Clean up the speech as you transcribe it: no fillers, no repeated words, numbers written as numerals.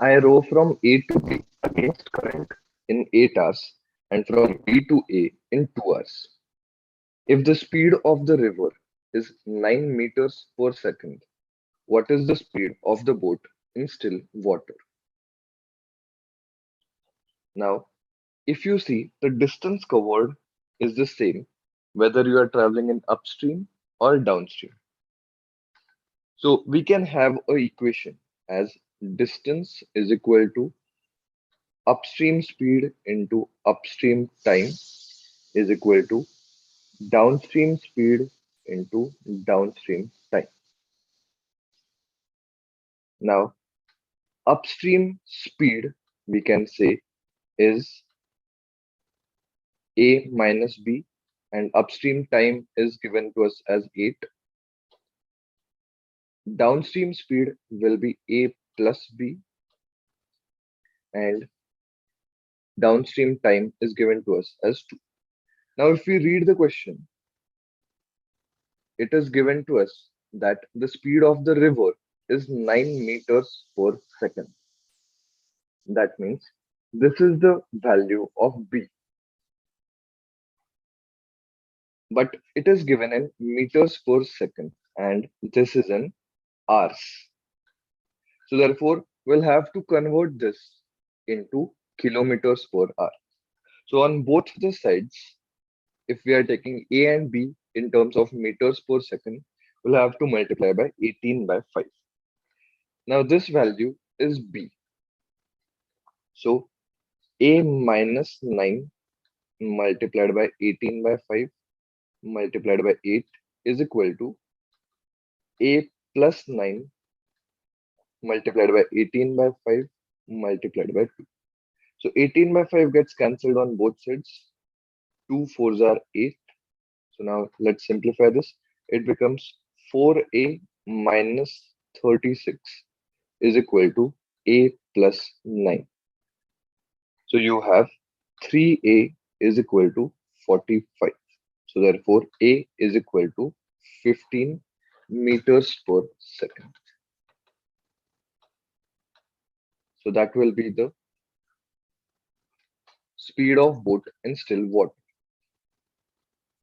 I row from A to B against current in 8 hours and from B to A in 2 hours. If the speed of the river is 9 meters per second, what is the speed of the boat in still water? Now, if you see the distance covered is the same whether you are traveling in upstream or downstream. So we can have a equation as distance is equal to upstream speed into upstream time is equal to downstream speed into downstream time. Now, upstream speed we can say is A minus B, and upstream time is given to us as 8. Downstream speed will be A plus B, and downstream time is given to us as 2. Now, if we read the question, it is given to us that the speed of the river is 9 meters per second. That means this is the value of B, but it is given in meters per second, and this is in hours. So therefore, we'll have to convert this into kilometers per hour. So on both the sides, if we are taking A and B in terms of meters per second, we'll have to multiply by 18 by 5. Now this value is B. So A minus 9 multiplied by 18 by 5 multiplied by 8 is equal to A plus 9 multiplied by 18 by 5 multiplied by 2. So 18 by 5 gets cancelled on both sides. 2 fours are 8. So now let's simplify this. It becomes 4A minus 36 is equal to A plus 9. So you have 3A is equal to 45. So therefore A is equal to 15 meters per second. So that will be the speed of boat in still water.